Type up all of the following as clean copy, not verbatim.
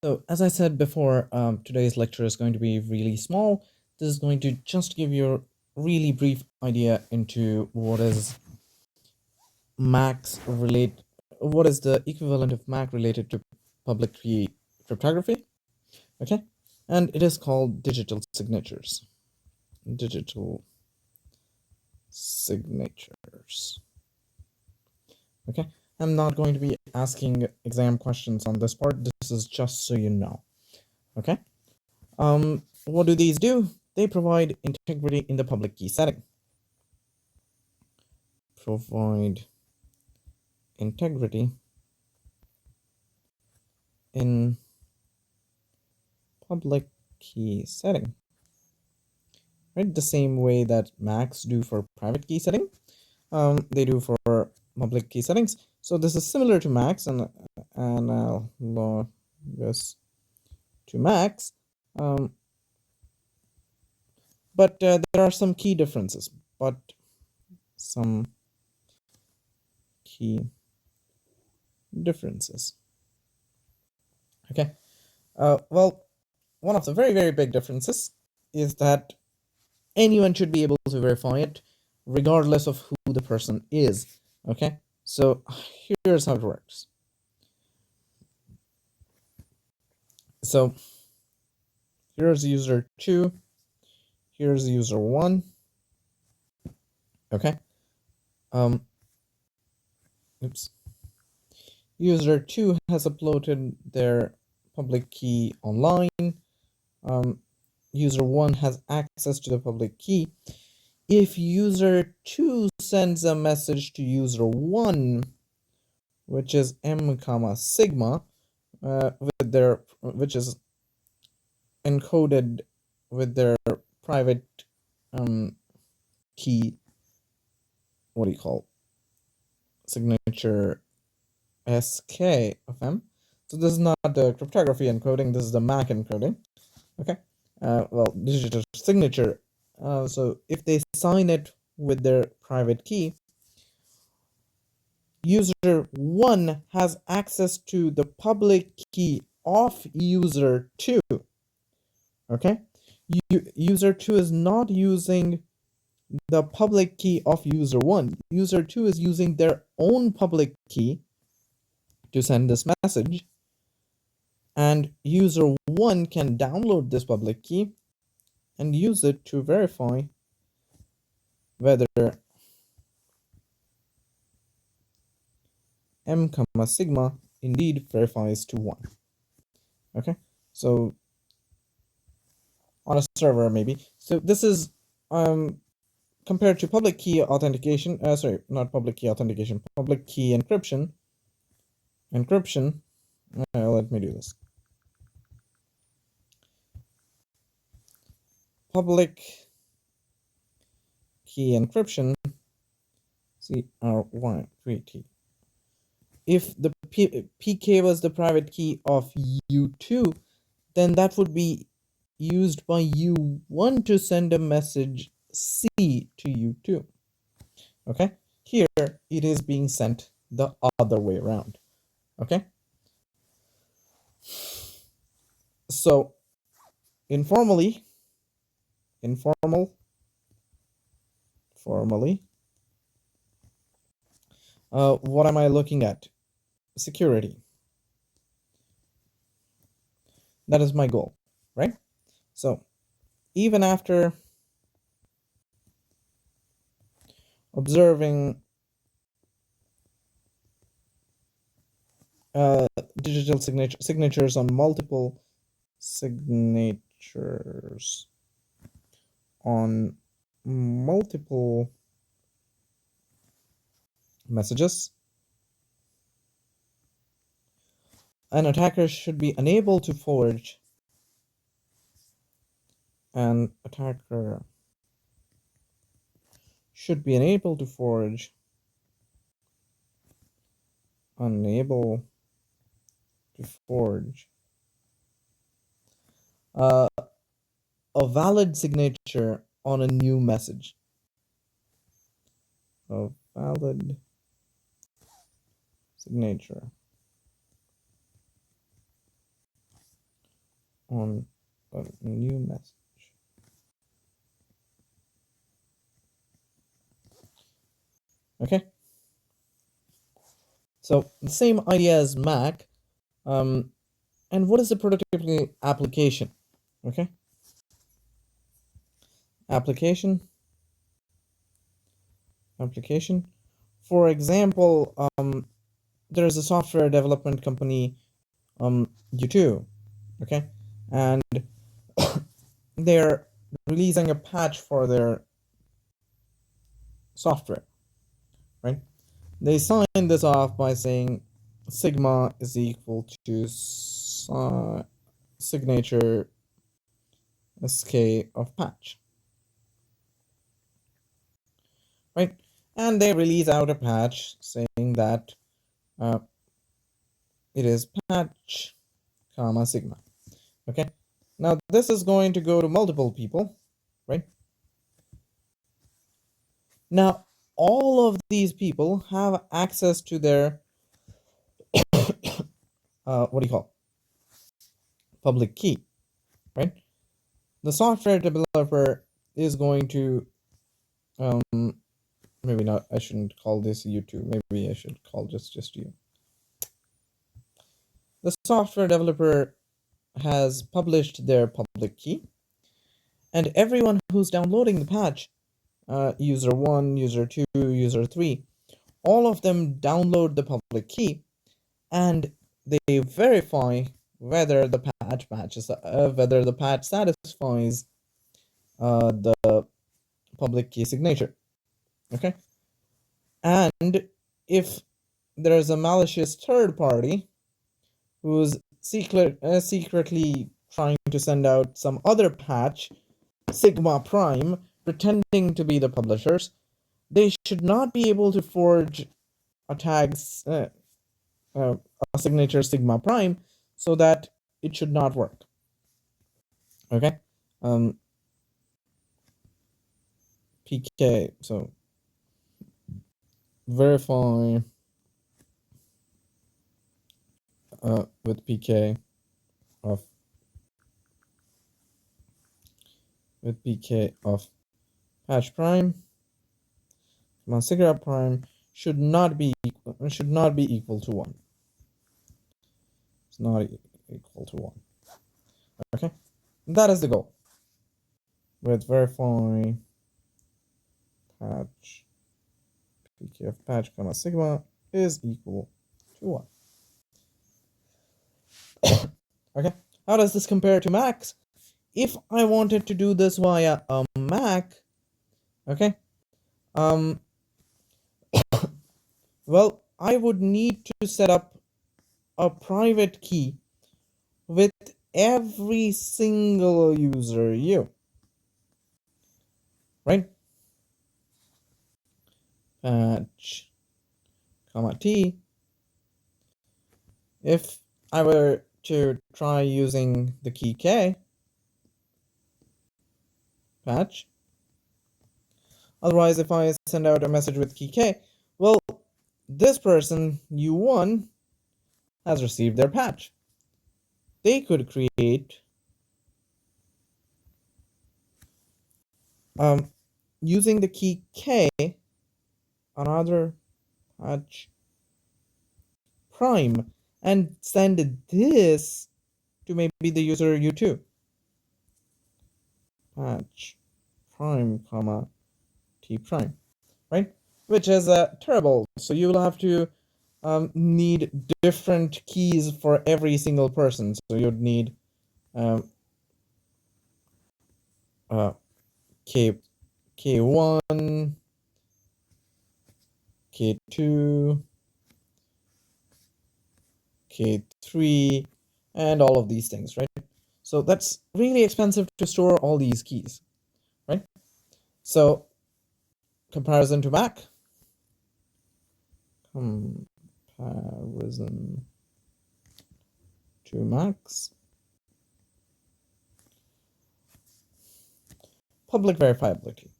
So, as I said before, today's lecture is going to be really small. This is going to just give you a really brief idea into what is MACs relate, what is the equivalent of MAC related to public key cryptography. Okay, and it is called digital signatures. Digital signatures. Okay, I'm not going to be asking exam questions on this part. This is just so you know. Okay. What do these do? They provide integrity in the public key setting. Provide integrity in public key setting. Right? The same way that MACs do for private key setting, they do for public key settings. So this is similar to MACs and analogous to MACs. But there are some key differences. Okay. Well, one of the very, very big differences is that anyone should be able to verify it regardless of who the person is. Okay. So here's how it works. So here's user 2. Here's user 1. Okay. Oops. User 2 has uploaded their public key online. User 1 has access to the public key. If user 2 sends a message to user 1, which is m comma sigma, which is encoded with their private key, what do you call, signature SK of M. So this is not the cryptography encoding, this is the MAC encoding. Okay. Well, digital signature. So if they sign it with their private key, user 1 has access to the public key of user 2. Okay. User 2 is not using the public key of user 1. User 2 is using their own public key to send this message, and user 1 can download this public key and use it to verify whether m comma sigma indeed verifies to 1. Okay, so on a server maybe. So this is compared to public key authentication. Sorry, not public key authentication. Public key encryption. Let me do this. Public key encryption. CRY3T. If the PK was the private key of U2, then that would be used by U1 to send a message C to U2. Okay, here it is being sent the other way around. Okay, so formally, what am I looking at? Security. That is my goal, right? So even after observing digital signatures on multiple messages, an attacker should be unable to forge a valid signature on a new message. A valid signature on a new message. Okay, so the same idea as Mac. And what is the productivity application? Okay, application. For example, there's a software development company, U2. Okay, and they're releasing a patch for their software, right? They sign this off by saying sigma is equal to signature sk of patch, right? And they release out a patch saying that uh, it is patch comma sigma. Okay, now this is going to go to multiple people, right? Now all of these people have access to their what do you call public key, right? The software developer is going to maybe not, I shouldn't call this U2, maybe I should call just you. The software developer has published their public key, and everyone who's downloading the patch, user 1, user 2, user 3, all of them download the public key, and they verify whether the patch matches, whether the patch satisfies the public key signature. Okay, and if there's a malicious third party who's secretly trying to send out some other patch, Sigma Prime, pretending to be the publishers, they should not be able to forge a tag, a signature Sigma Prime, so that it should not work. Okay, PK. So verify with PK of patch prime, Sigma prime should not be equal to 1. It's not equal to 1. Okay, that is the goal with verify patch PK of patch comma sigma is equal to 1. Okay, how does this compare to Macs? If I wanted to do this via a Mac, okay, well, I would need to set up a private key with every single user U, right? Patch comma T. If I were to try using the key K, patch. Otherwise, if I send out a message with key K, well, this person, U1, has received their patch. They could create using the key K another patch prime and send this to maybe the user U2. Patch prime comma T prime, right? Which is terrible. So you'll have to need different keys for every single person. So you'd need K K1, K2, K3, and all of these things, right? So that's really expensive to store all these keys, right? So comparison to Mac. Comparison to Macs. Public verifiability.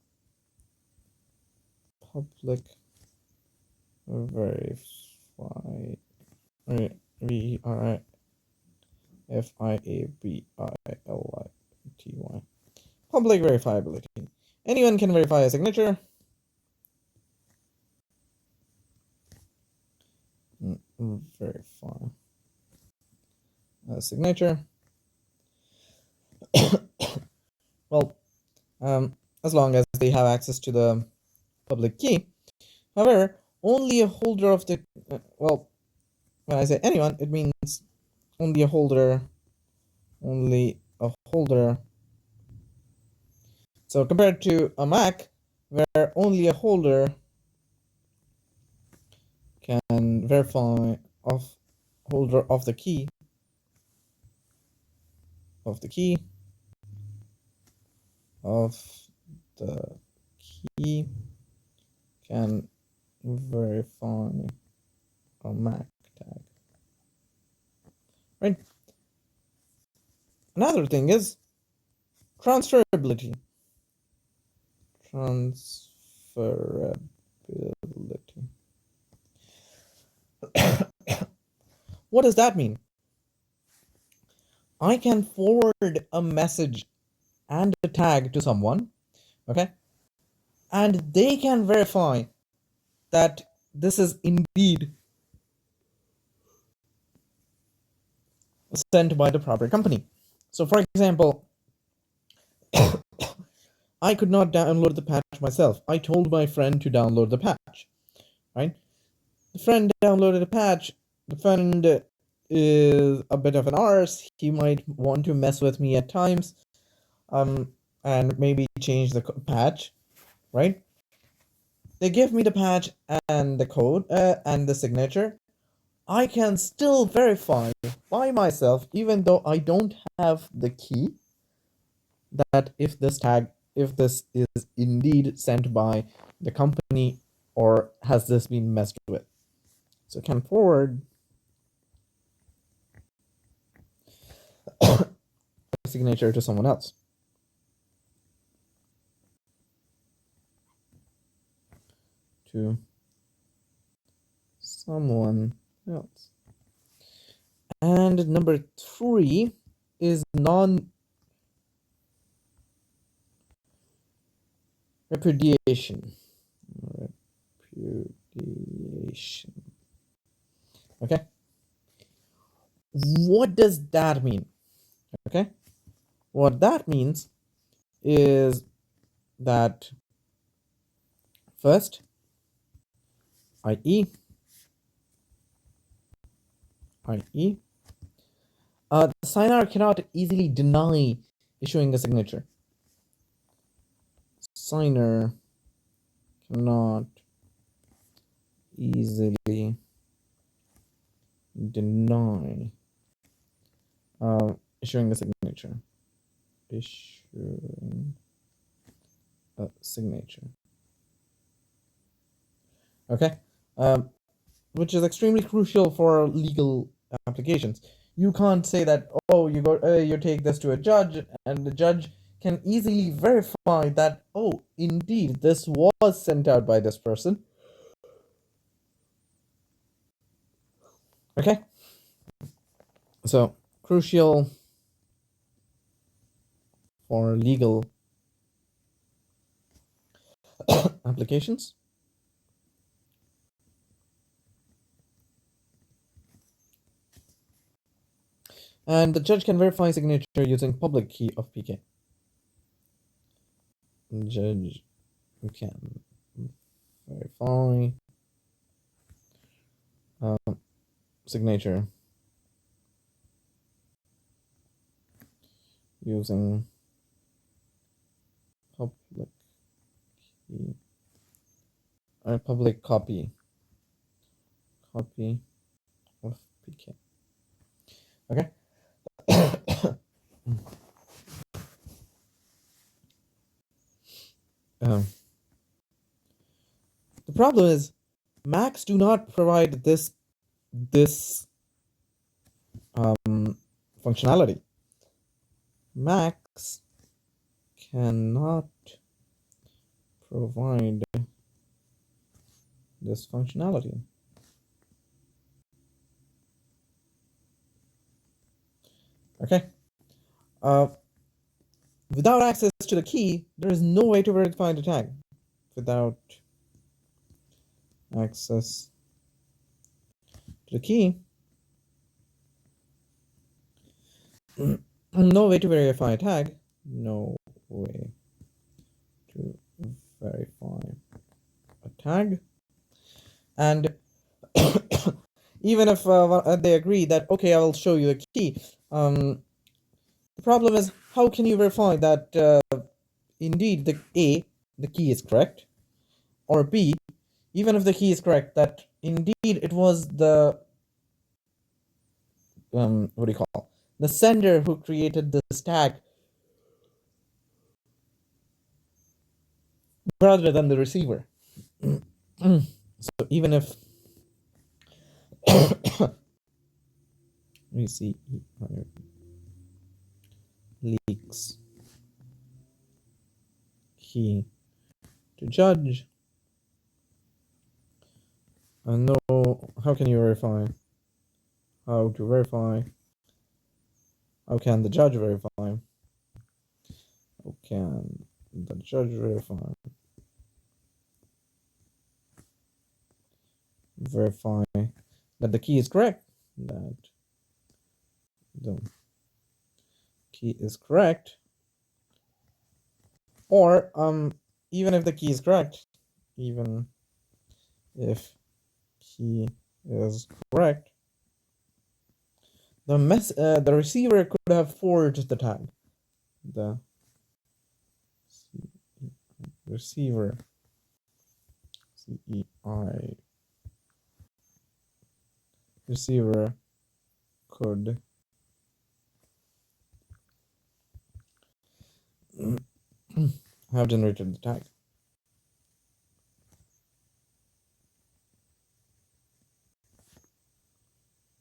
Public verify. F-I-A-B-I-L-I-T-Y. Public verifiability. Anyone can verify a signature. Verify a signature. Well, as long as they have access to the public key. However, only a holder of the well, when I say anyone, it means only a holder. So compared to a Mac, where only a holder can verify holder of the key of the key can verify a Mac tag. Right? Another thing is transferability. What does that mean? I can forward a message and a tag to someone, okay? And they can verify that this is indeed sent by the proper company. So for example, I could not download the patch myself. I told my friend to download the patch, right? The friend downloaded a patch. The friend is a bit of an arse. He might want to mess with me at times, and maybe change the patch, right? They give me the patch and the code and the signature. I can still verify by myself, even though I don't have the key, that if this is indeed sent by the company or has this been messed with. So can forward a signature to someone else. To someone else. And number 3 is repudiation. Okay. What does that mean? Okay. What that means is that first, i.e., the signer cannot easily deny issuing a signature. Signer cannot easily deny issuing a signature. Issuing a signature. Okay, which is extremely crucial for legal applications. You can't say that, oh, you take this to a judge, and the judge can easily verify that, oh, indeed, this was sent out by this person. Okay, so crucial for legal applications. And the judge can verify signature using public key of PK. Judge can verify signature using public key or public copy of PK. Okay. The problem is Macs do not provide this functionality. Macs cannot provide this functionality. Okay. Without access to the key, there is no way to verify the tag. Without access to the key, no way to verify a tag. No way to verify a tag. And even if they agree that, okay, I will show you the key, the problem is, how can you verify that indeed the key is correct, or B, even if the key is correct, that indeed it was the what do you call, the sender who created this tag rather than the receiver. So even if we see leaks key to judge, and no, how can you verify? How to verify? How can the judge verify? How can the judge verify? Verify that the key is correct. That the key is correct. Or even if the key is correct, even if key is correct, the receiver could have forged the tag. The receiver, CEI, receiver could have generated the tag.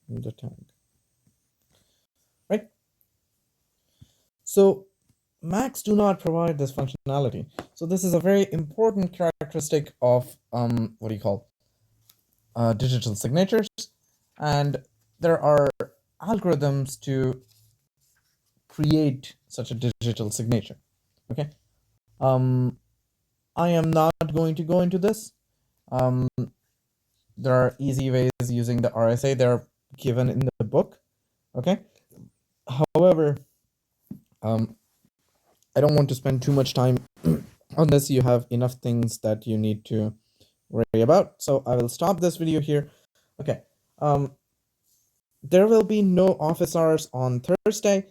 The tag. Right? So Macs do not provide this functionality. So this is a very important characteristic of what do you call, digital signatures, and there are algorithms to create such a digital signature. Okay. I am not going to go into this. There are easy ways using the RSA. They're given in the book. Okay. However, I don't want to spend too much time on this. You have enough things that you need to worry about. So I will stop this video here. Okay. There will be no office hours on Thursday.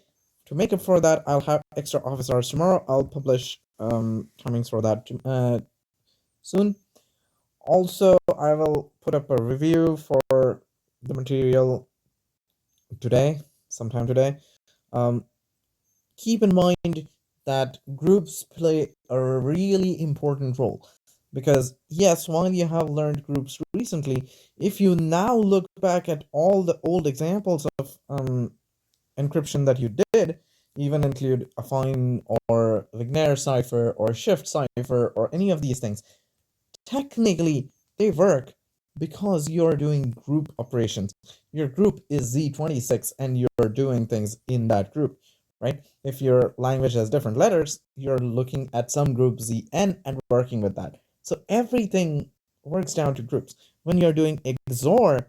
To make up for that, I'll have extra office hours tomorrow. I'll publish timings for that soon. Also, I will put up a review for the material today, sometime today. Keep in mind that groups play a really important role, because yes, while you have learned groups recently, if you now look back at all the old examples of encryption that you did, even include Affine or Wigner cipher or Shift cipher or any of these things, technically they work because you're doing group operations. Your group is Z26 and you're doing things in that group, right? If your language has different letters, you're looking at some group Zn and working with that. So everything works down to groups. When you're doing XOR,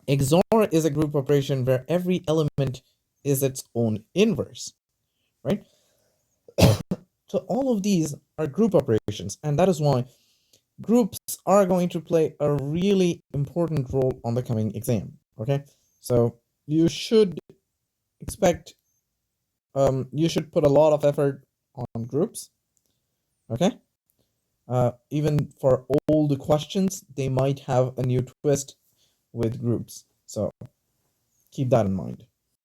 XOR is a group operation where every element is its own inverse, right? So all of these are group operations, and that is why groups are going to play a really important role on the coming exam. Okay, so you should expect, you should put a lot of effort on groups. Okay, even for old questions, they might have a new twist with groups, so keep that in mind.